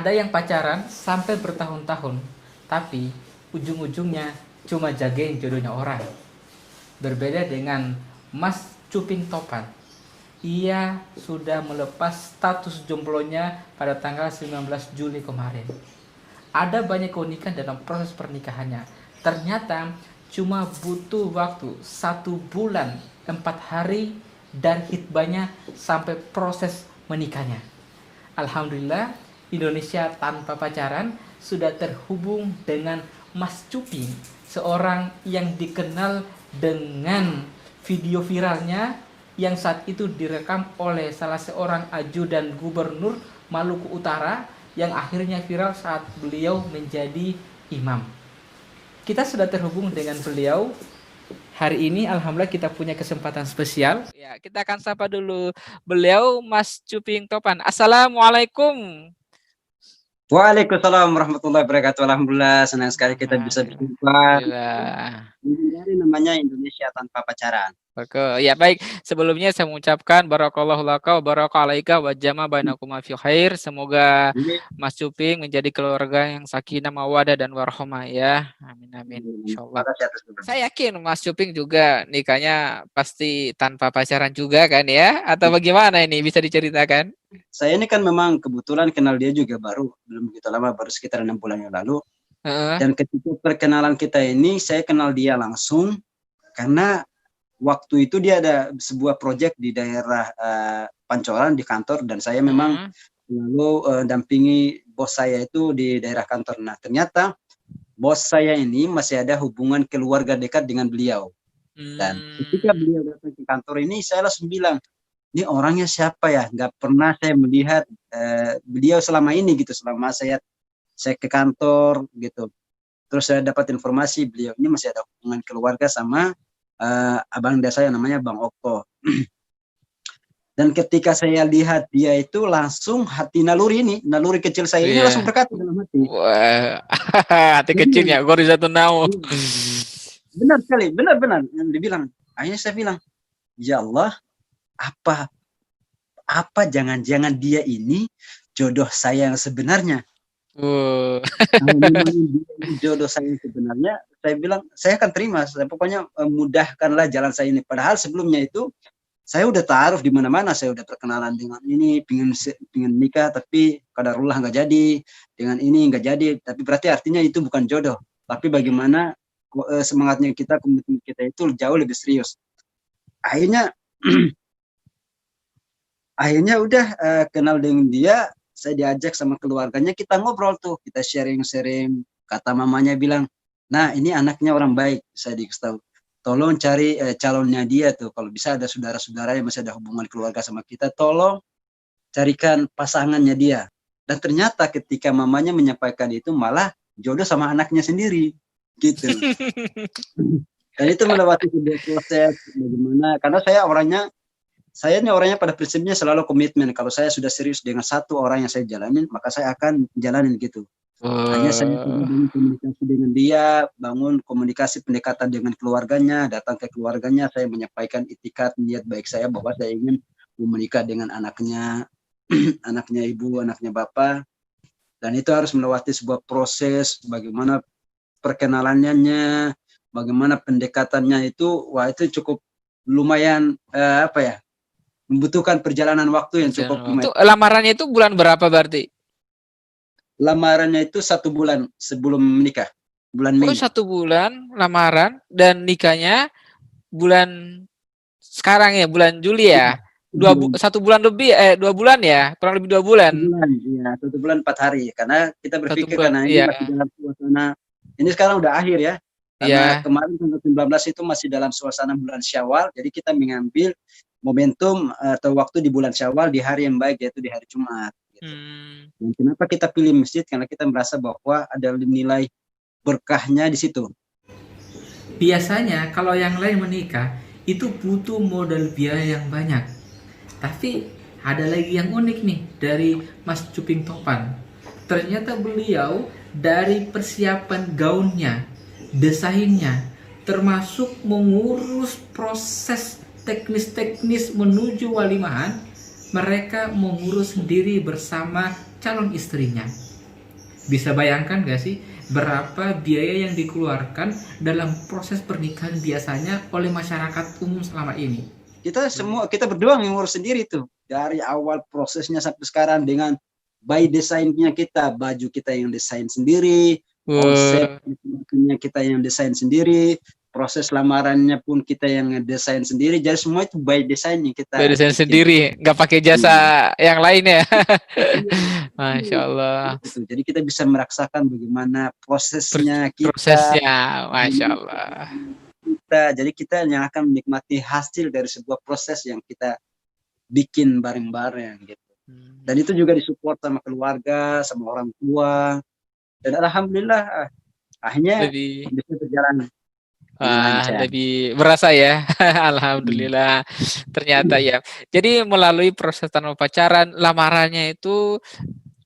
Ada yang pacaran sampai bertahun-tahun, tapi ujung-ujungnya cuma jagain jodohnya orang. Berbeda dengan Mas Cuping Topan. Ia sudah melepas status jomblonya pada tanggal 19 Juli kemarin. Ada banyak keunikan dalam proses pernikahannya. Ternyata cuma butuh waktu 1 bulan 4 hari dan hitbahnya sampai proses menikahnya. Alhamdulillah, Indonesia tanpa pacaran sudah terhubung dengan Mas Cuping, seorang yang dikenal dengan video viralnya yang saat itu direkam oleh salah seorang ajudan gubernur Maluku Utara yang akhirnya viral saat beliau menjadi imam. Kita sudah terhubung dengan beliau. Hari ini alhamdulillah kita punya kesempatan spesial. Ya, kita akan sapa dulu beliau, Mas Cuping Topan. Assalamualaikum. Waalaikumsalam warahmatullahi wabarakatuh. Alhamdulillah, senang sekali kita bisa berjumpa. Alhamdulillah. Ini namanya Indonesia tanpa pacaran. Oke, ya baik. Sebelumnya saya mengucapkan barakallahu laka wa baraka alaika wa jama bainakuma fi khair. Semoga Mas Cuping menjadi keluarga yang sakinah mawadah dan warahmah ya. Amin amin. Insyaallah. Saya yakin Mas Cuping juga nikahnya pasti tanpa pacaran juga kan ya? Atau bagaimana ini, bisa diceritakan? Saya ini kan memang kebetulan kenal dia juga belum begitu lama, baru sekitar 6 bulan yang lalu. Dan ketika perkenalan kita ini, saya kenal dia langsung karena waktu itu dia ada sebuah proyek di daerah Pancoran di kantor, dan saya memang lalu dampingi bos saya itu di daerah kantor. Nah, ternyata bos saya ini masih ada hubungan keluarga dekat dengan beliau. Dan ketika beliau datang ke kantor ini, saya langsung bilang, ini orangnya siapa ya? Nggak pernah saya melihat beliau selama ini gitu, selama saya ke kantor gitu. Terus saya dapat informasi beliau ini masih ada hubungan keluarga sama abang saya namanya Bang Okto. Dan ketika saya lihat dia itu, langsung hati naluri kecil saya ini langsung berkata dalam hati. Wah, hati kecilnya Gorizatun Nau. Benar sekali, benar. Dibilang, akhirnya saya bilang, ya Allah, apa jangan-jangan dia ini jodoh saya yang sebenarnya. Jodoh saya yang sebenarnya, saya bilang, saya akan terima. Pokoknya mudahkanlah jalan saya ini. Padahal sebelumnya itu saya udah taruh di mana-mana, saya udah perkenalan dengan ini, pingin nikah, tapi qadarullah nggak jadi, dengan ini nggak jadi. Tapi berarti artinya itu bukan jodoh. Tapi bagaimana semangatnya kita, komitmen kita itu jauh lebih serius. Akhirnya udah kenal dengan dia, saya diajak sama keluarganya, kita ngobrol tuh, kita sharing. Kata mamanya bilang, nah ini anaknya orang baik, saya dikasih tahu. Tolong cari calonnya dia tuh, kalau bisa ada saudara-saudara yang masih ada hubungan keluarga sama kita, tolong carikan pasangannya dia. Dan ternyata ketika mamanya menyampaikan itu, malah jodoh sama anaknya sendiri, gitu. Dan itu melewati sebuah proses bagaimana, karena saya ini orangnya pada prinsipnya selalu komitmen. Kalau saya sudah serius dengan satu orang yang saya jalanin, maka saya akan jalanin gitu. Hanya saya bangun komunikasi dengan dia, bangun komunikasi pendekatan dengan keluarganya, datang ke keluarganya, saya menyampaikan itikat niat baik saya bahwa saya ingin menikah dengan anaknya, anaknya ibu, anaknya bapak. Dan itu harus melewati sebuah proses, bagaimana perkenalannya, bagaimana pendekatannya itu, wah itu cukup lumayan membutuhkan perjalanan waktu yang cukup lumayan. Itu lamarannya itu bulan berapa berarti? Lamarannya itu 1 bulan sebelum menikah, bulan Mei. 1 bulan lamaran dan nikahnya bulan sekarang ya, bulan Juli ya. 1 bulan lebih 2 bulan ya, kurang lebih 2 bulan. 1 bulan 4 hari, karena kita berpikir karena ini masih dalam suasana, ini sekarang udah akhir ya. Karena kemarin tanggal 19 itu masih dalam suasana bulan Syawal, jadi kita mengambil momentum atau waktu di bulan Syawal di hari yang baik, yaitu di hari Jumat. Gitu. Dan kenapa kita pilih masjid? Karena kita merasa bahwa ada nilai berkahnya di situ. Biasanya kalau yang lain menikah itu butuh modal biaya yang banyak. Tapi ada lagi yang unik nih dari Mas Cuping Topan. Ternyata beliau dari persiapan gaunnya, desainnya, termasuk mengurus proses teknis-teknis menuju walimahan, mereka mengurus sendiri bersama calon istrinya. Bisa bayangkan gak sih berapa biaya yang dikeluarkan dalam proses pernikahan biasanya oleh masyarakat umum selama ini? Kita berdua ngurus sendiri tuh dari awal prosesnya sampai sekarang dengan by desainnya kita, baju kita yang desain sendiri, konsep Wah, kita yang desain sendiri, proses lamarannya pun kita yang desain sendiri. Jadi semua itu by design yang kita dari saya bikin. sendiri, nggak pakai jasa Iya. yang lain ya. Iya. Masya Allah. Gitu. Jadi kita bisa merasakan bagaimana prosesnya kita, Prosesnya, Masya Allah. jadi kita yang akan menikmati hasil dari sebuah proses yang kita bikin bareng-bareng gitu. Dan itu juga disupport sama keluarga, sama orang tua. Dan alhamdulillah akhirnya Lebih bisa berjalan dengan Wah, lancar. lebih berasa ya. Hmm. Alhamdulillah. Ternyata ya. Jadi melalui proses tanpa pacaran, lamarannya itu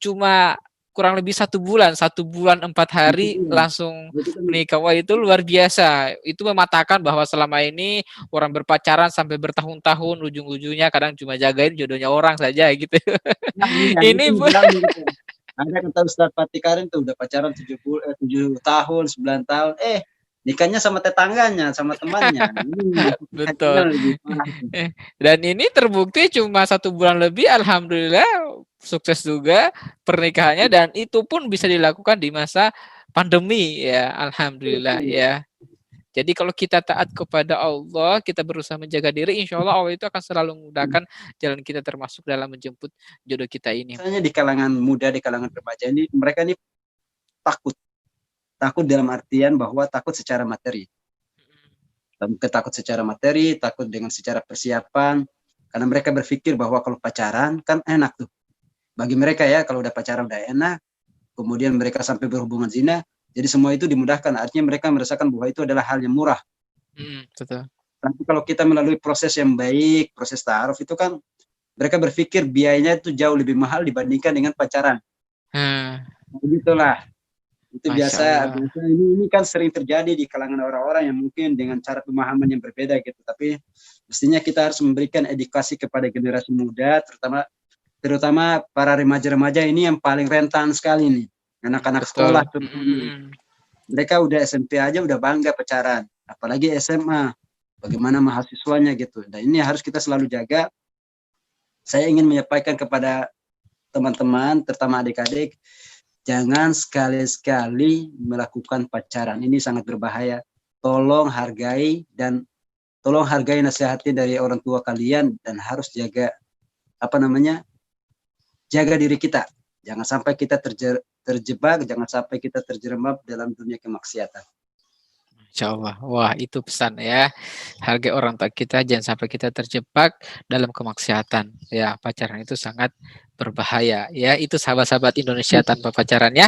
cuma kurang lebih 1 bulan, 1 bulan 4 hari Iya. langsung Jadi kan menikah. Wah, itu luar biasa. Itu mematakan bahwa selama ini orang berpacaran sampai bertahun-tahun, ujung-ujungnya kadang cuma jagain jodohnya orang saja gitu. nah, ini yang Ini itu dibilang gitu. Ada kata Ustadz Fatih Karim tuh udah pacaran 7 tahun, 9 tahun. Nikahnya sama tetangganya, sama temannya. Ini betul. lebih parah. Dan ini terbukti cuma 1 bulan lebih, alhamdulillah sukses juga pernikahannya dan itu pun bisa dilakukan di masa pandemi ya, alhamdulillah ya. Jadi kalau kita taat kepada Allah, kita berusaha menjaga diri, insya Allah Allah itu akan selalu memudahkan jalan kita termasuk dalam menjemput jodoh kita ini. Misalnya di kalangan muda, di kalangan remaja ini, mereka ini takut. Takut dalam artian bahwa takut secara materi. Takut secara materi, takut dengan secara persiapan. Karena mereka berpikir bahwa kalau pacaran kan enak tuh. Bagi mereka ya, kalau udah pacaran udah enak. Kemudian mereka sampai berhubungan zina. Jadi semua itu dimudahkan. Artinya mereka merasakan bahwa itu adalah hal yang murah. Betul. Tapi kalau kita melalui proses yang baik, proses ta'aruf itu kan mereka berpikir biayanya itu jauh lebih mahal dibandingkan dengan pacaran. Hmm, Begitulah. Itu Masya biasa, Allah. ini kan sering terjadi di kalangan orang-orang yang mungkin dengan cara pemahaman yang berbeda gitu. Tapi mestinya kita harus memberikan edukasi kepada generasi muda, terutama para remaja-remaja ini yang paling rentan sekali nih. Anak-anak sekolah Betul. terutama. Mereka udah SMP aja udah bangga pacaran, apalagi SMA. Bagaimana mahasiswanya gitu. Dan ini harus kita selalu jaga. Saya ingin menyampaikan kepada teman-teman, terutama adik-adik, jangan sekali-sekali melakukan pacaran. Ini sangat berbahaya. Tolong hargai nasihatnya dari orang tua kalian dan harus jaga jaga diri kita. Jangan sampai kita terjebak, jangan sampai kita terjerembab dalam dunia kemaksiatan. Insya Allah. Wah, itu pesan ya. Hargai orang tua kita, jangan sampai kita terjebak dalam kemaksiatan. Ya, pacaran itu sangat berbahaya. Ya, itu sahabat-sahabat Indonesia tanpa pacaran ya.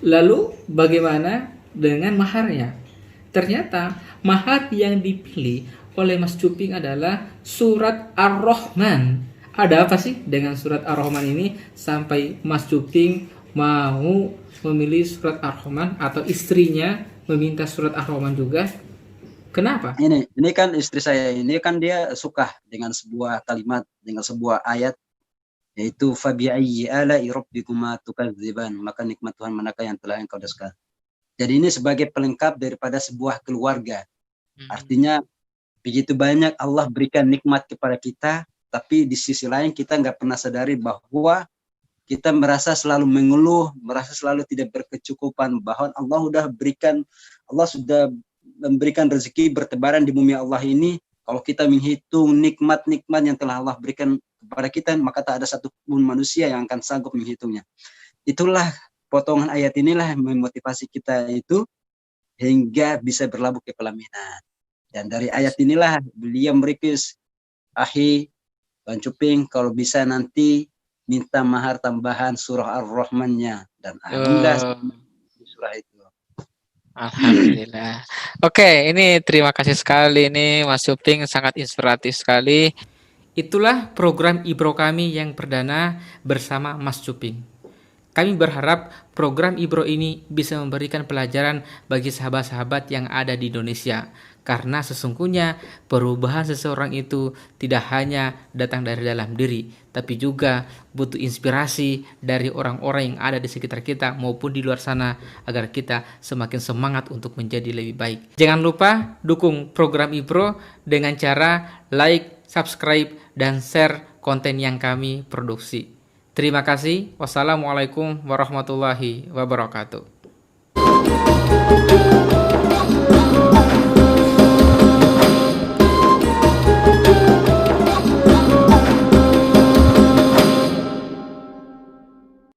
Lalu bagaimana dengan maharnya? Ternyata mahar yang dipilih oleh Mas Cuping adalah surat Ar-Rahman. Ada apa sih dengan surat Ar-Rahman ini sampai Mas Cuping mau memilih surat Ar-Rahman atau istrinya meminta surat Ar-Rahman juga? Kenapa? Ini kan istri saya ini kan dia suka dengan sebuah kalimat, dengan sebuah ayat, yaitu fabi'ayyi ala'i rabbikuma tukadziban, maka nikmat Tuhan manakah yang telah engkau dustakan. Jadi ini sebagai pelengkap daripada sebuah keluarga. Artinya begitu banyak Allah berikan nikmat kepada kita, tapi di sisi lain kita nggak pernah sadari bahwa kita merasa selalu mengeluh, merasa selalu tidak berkecukupan, bahwa Allah sudah memberikan rezeki bertebaran di bumi Allah ini. Kalau kita menghitung nikmat-nikmat yang telah Allah berikan kepada kita, maka tak ada satupun manusia yang akan sanggup menghitungnya. Itulah potongan ayat inilah yang memotivasi kita itu hingga bisa berlabuh ke pelaminan. Dan dari ayat inilah beliau merikis, Ahi, Bang Cuping, kalau bisa nanti minta mahar tambahan surah Ar-Rahman-nya. Dan alhamdulillah di surah itu. Alhamdulillah. Oke, ini terima kasih sekali ini Mas Cuping, sangat inspiratif sekali. Itulah program Ibro kami yang perdana bersama Mas Cuping. Kami berharap program Ibro ini bisa memberikan pelajaran bagi sahabat-sahabat yang ada di Indonesia. Karena sesungguhnya perubahan seseorang itu tidak hanya datang dari dalam diri, tapi juga butuh inspirasi dari orang-orang yang ada di sekitar kita maupun di luar sana agar kita semakin semangat untuk menjadi lebih baik. Jangan lupa dukung program IPRO dengan cara like, subscribe, dan share konten yang kami produksi. Terima kasih. Wassalamualaikum warahmatullahi wabarakatuh.